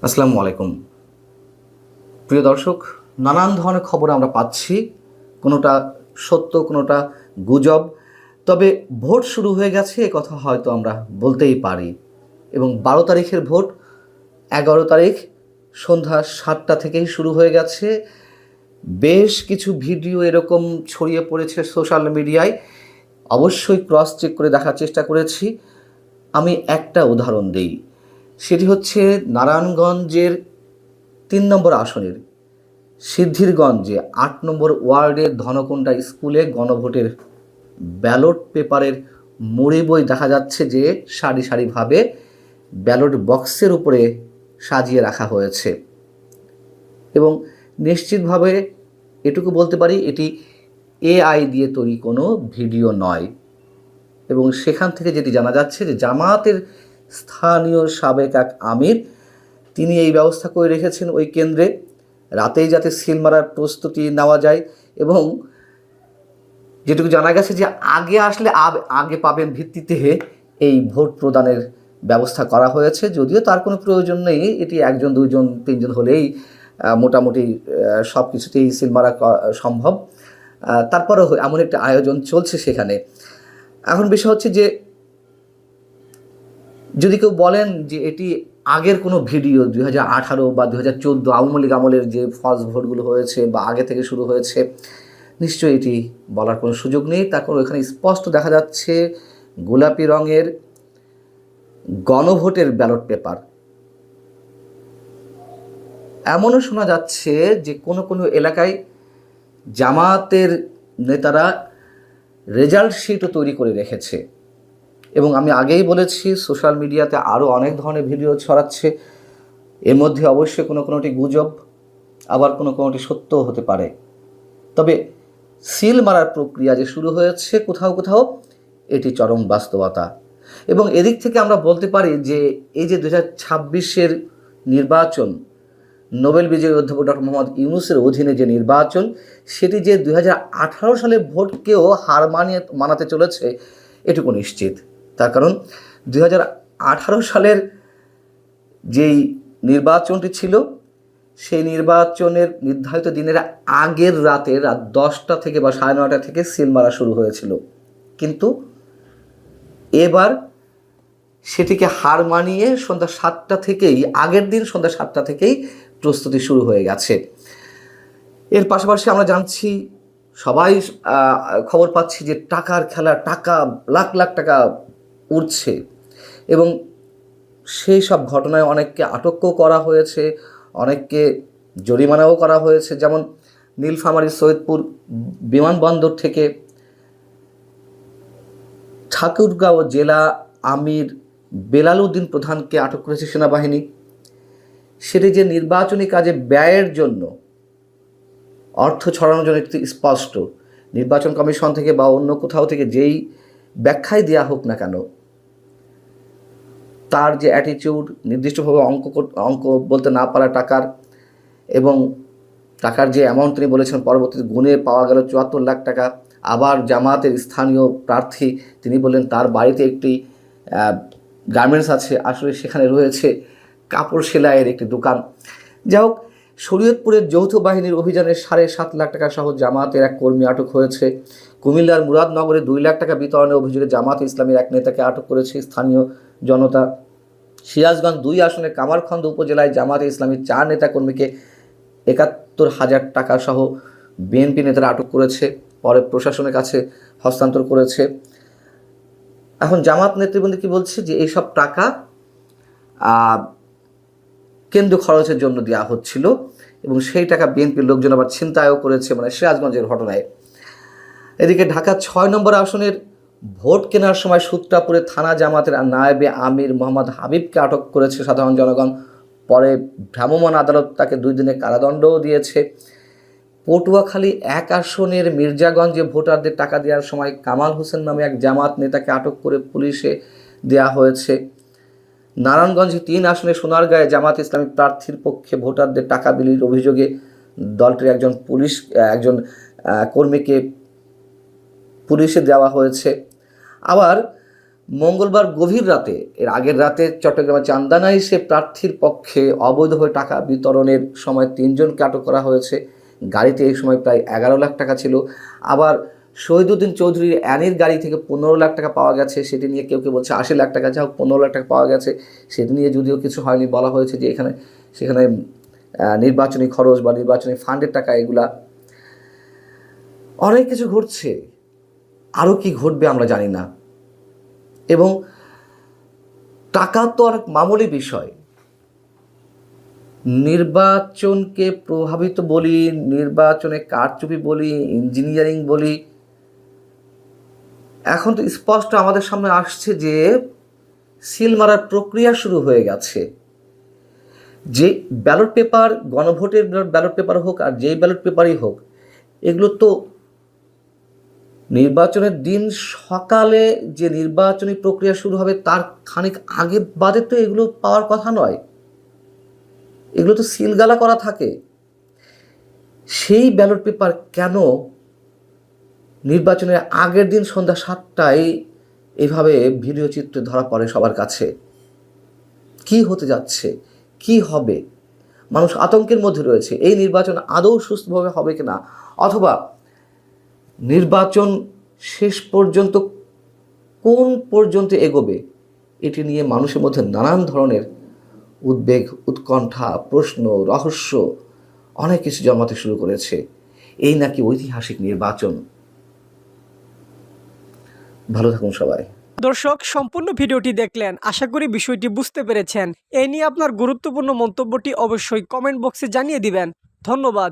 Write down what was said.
আসসালামু আলাইকুম। প্রিয় দর্শক, নানান ধরনের খবর আমরা পাচ্ছি, কোনোটা সত্য, কোনোটা গুজব। তবে ভোট শুরু হয়ে গেছে এ কথা হয়তো আমরা বলতেই পারি। এবং 12 তারিখের ভোট 11 তারিখ সন্ধ্যা 7টা থেকেই শুরু হয়ে গেছে। বেশ কিছু ভিডিও এরকম ছড়িয়ে পড়েছে সোশ্যাল মিডিয়ায়। অবশ্যই ক্রস চেক করে দেখার চেষ্টা করেছি। আমি একটা উদাহরণ দিই, সেটি হচ্ছে নারায়ণগঞ্জের 3 নম্বর আসনের সিদ্ধিরগঞ্জে 8 নম্বর ওয়ার্ডের ধনকুণ্ডা স্কুলে গণভোটের ব্যালট পেপারের মুড়ি বই দেখা যাচ্ছে যে সারি সারিভাবে ব্যালট বক্সের উপরে সাজিয়ে রাখা হয়েছে। এবং নিশ্চিতভাবে এটুকু বলতে পারি, এটি এআই দিয়ে তৈরি কোনো ভিডিও নয়। এবং সেখান থেকে যেটি জানা যাচ্ছে যে জামায়াতের স্থানীয় সাবেক এক আমির, তিনি এই ব্যবস্থা করে রেখেছেন ওই কেন্দ্রে রাতেই যাতে সিল মারার প্রস্তুতি নেওয়া যায়। এবং যেটুকু জানা গেছে যে আগে আসলে আগে পাবেন ভিত্তিতে এই ভোট প্রদানের ব্যবস্থা করা হয়েছে। যদিও তার কোনো প্রয়োজন নেই, এটি 1জন 2জন 3জন হলেই মোটামুটি সব কিছুতেই সিল মারা সম্ভব। তারপরেও এমন একটা আয়োজন চলছে সেখানে। এখন বিষয় হচ্ছে যে যদি কেউ বলেন যে এটি আগের কোনো ভিডিও 2018 বা 2014 আওয়ামী লীগ আমলের যে ফার্স্ট ভোটগুলো হয়েছে বা আগে থেকে শুরু হয়েছে, নিশ্চয়ই এটি বলার কোনো সুযোগ নেই। তারপর এখানে স্পষ্ট দেখা যাচ্ছে গোলাপি রঙের গণভোটের ব্যালট পেপার। এমনও শোনা যাচ্ছে যে কোনো কোনো এলাকায় জামায়াতের নেতারা রেজাল্ট শিটও তৈরি করে রেখেছে। এবং আমি আগেই বলেছি, সোশ্যাল মিডিয়াতে আরও অনেক ধরনের ভিডিও ছড়াচ্ছে। এর মধ্যে অবশ্যই কোনো কোনোটি গুজব, আবার কোনো কোনোটি সত্যও হতে পারে। তবে সিল মারার প্রক্রিয়া যে শুরু হয়েছে কোথাও কোথাও, এটি চরম বাস্তবতা। এবং এদিক থেকে আমরা বলতে পারি যে এই যে 2026-এর নির্বাচন, নোবেল বিজয়ী অধ্যাপক ডক্টর মোহাম্মদ ইউনূসের অধীনে যে নির্বাচন, সেটি যে 2018 সালের ভোটকেও হার মানাতে চলেছে এটুকু নিশ্চিত। তার কারণ 2018 সালের যেই নির্বাচনটি ছিল, সেই নির্বাচনের নির্ধারিত দিনের আগের রাতে রাত 10টা থেকে বা 9:30 থেকে সিল মারা শুরু হয়েছিল। কিন্তু এবার সেটিকে হার মানিয়ে সন্ধ্যা 7টা থেকেই, আগের দিন সন্ধ্যা 7টা থেকেই প্রস্তুতি শুরু হয়ে গেছে। এর পাশাপাশি আমরা জানছি, সবাই খবর পাচ্ছি যে টাকার খেলা, টাকা লাখ লাখ টাকা উঠছে। এবং সেই সব ঘটনায় অনেককে আটকও করা হয়েছে, অনেককে জরিমানাও করা হয়েছে। যেমন নীলফামারীর সৈয়দপুর বিমানবন্দর থেকে ঠাকুরগাঁও জেলা আমির বেলাল উদ্দিন প্রধানকে আটক করেছে সেনাবাহিনী। সেটি যে নির্বাচনী কাজে ব্যয়ের জন্য, অর্থ ছড়ানোর জন্য একটি স্পষ্ট, নির্বাচন কমিশন থেকে বা অন্য কোথাও থেকে যেই ব্যাখ্যাই দেওয়া হোক না কেন, তার যে অ্যাটিটিউড, নির্দিষ্টভাবে অঙ্ক বলতে না পারা টাকার, এবং টাকার যে অ্যামাউন্ট তিনি বলেছেন পরবর্তীতে গুণে পাওয়া গেল 74 লাখ টাকা। আবার জামায়াতের স্থানীয় প্রার্থী, তিনি বললেন তার বাড়িতে একটি গার্মেন্টস আছে, আসলে সেখানে রয়েছে কাপড় সেলাইয়ের একটি দোকান। যাই হোক, শরীয়তপুরের যৌথ বাহিনীর অভিযানে 7.5 লাখ টাকা সহ জামায়াতের এক কর্মী আটক হয়েছে। কুমিল্লার মুরাদনগরে 2 লাখ টাকা বিতরণের অভিযোগে জামায়াত ইসলামীর এক নেতাকে আটক করেছে স্থানীয় জনতা। সিরাজগঞ্জ 2 আসনে কামারখন্দ উপজেলায় জামায়াত ইসলামীর 4 নেতাকর্মীকে 71,000 টাকা সহ বিএনপি নেতারা আটক করেছে, পরে প্রশাসনের কাছে হস্তান্তর করেছে। এখন জামায়াত নেতৃবৃন্দ কি বলছে যে এইসব টাকা কেন্দ্রীয় খরচের জন্য দেওয়া হচ্ছিল, এবং সেই টাকা বিএনপির লোকজন আবার ছিনতাইও করেছে, মানে সিরাজগঞ্জের ঘটনায়। এদিকে ঢাকা 6 নম্বর আসনের ভোট কেনার সময় সূত্রাপুরে থানা জামাতের নায়েবে আমির মোহাম্মদ হাবিবকে আটক করেছে সাধারণ জনগণ। পরে ভ্রাম্যমাণ আদালত তাকে 2 দিনের কারাদণ্ডও দিয়েছে। পটুয়াখালী 1 আসনের মির্জাগঞ্জে ভোটারদের টাকা দেওয়ার সময় কামাল হোসেন নামে এক জামাত নেতাকে আটক করে পুলিশে দেওয়া হয়েছে। নারায়ণগঞ্জে 3 আসনে সোনারগাঁয়ে জামাত ইসলামী প্রার্থীর পক্ষে ভোটারদের টাকা বিলির অভিযোগে দলটির একজন কর্মীকে পুলিশে দেওয়া হয়েছে। আবার মঙ্গলবার গভীর রাতে, এর আগের রাতে চট্টগ্রামের চান্দানায় সে প্রার্থীর পক্ষে অবৈধভাবে টাকা বিতরণের সময় 3জনকে আটক করা হয়েছে। গাড়িতে এই সময় প্রায় 11 লাখ টাকা ছিল। আবার শহীদুদ্দিন চৌধুরীর অ্যানির গাড়ি থেকে 15 লাখ টাকা পাওয়া গেছে, সেটি নিয়ে কেউ কেউ বলছে 80 লাখ টাকা, যা হোক 15 লাখ টাকা পাওয়া গেছে। সেটি নিয়ে যদিও কিছু হয়নি, বলা হয়েছে যে সেখানে নির্বাচনী খরচ বা নির্বাচনী ফান্ডের টাকা, এগুলা অনেক কিছু ঘটছে। আরও কি ঘটবে আমরা জানি না। এবং টাকা তো অনেক মামুলি বিষয়। নির্বাচনকে প্রভাবিত বলি, নির্বাচনে কারচুপি বলি, ইঞ্জিনিয়ারিং বলি, এখন তো স্পষ্ট আমাদের সামনে আসছে যে সিল মারার প্রক্রিয়া শুরু হয়ে গেছে। যে ব্যালট পেপার, গণভোটের ব্যালট পেপার হোক আর যেই ব্যালট পেপারই হোক, এগুলো তো নির্বাচনের দিন সকালে যে নির্বাচনী প্রক্রিয়া শুরু হবে তার খানিক আগে বাদে তো এগুলো পাওয়ার কথা নয়। এগুলো তো সিলগালা করা থাকে। সেই ব্যালট পেপার কেন নির্বাচনের আগের দিন সন্ধ্যা 7টায় এভাবে ভিডিও চিত্রে ধরা পড়ে সবার কাছে? কি হতে যাচ্ছে, কি হবে? মানুষ আতঙ্কের মধ্যে রয়েছে। এই নির্বাচন আদৌ সুস্থভাবে হবে কিনা, অথবা নির্বাচন শেষ পর্যন্ত কোন পর্যন্ত এগোবে, এটি নিয়ে মানুষের মধ্যে নানান ধরনের উদ্বেগ, উৎকণ্ঠা, প্রশ্ন, রহস্য অনেক কিছু জন্মাতে শুরু করেছে। এই নাকি ঐতিহাসিক নির্বাচন? ভালো থাকুন সবাই। দর্শক, সম্পূর্ণ ভিডিওটি দেখলেন, আশা করি বিষয়টি বুঝতে পেরেছেন। এই নিয়ে আপনার গুরুত্বপূর্ণ মন্তব্যটি অবশ্যই কমেন্ট বক্সে জানিয়ে দিবেন। ধন্যবাদ।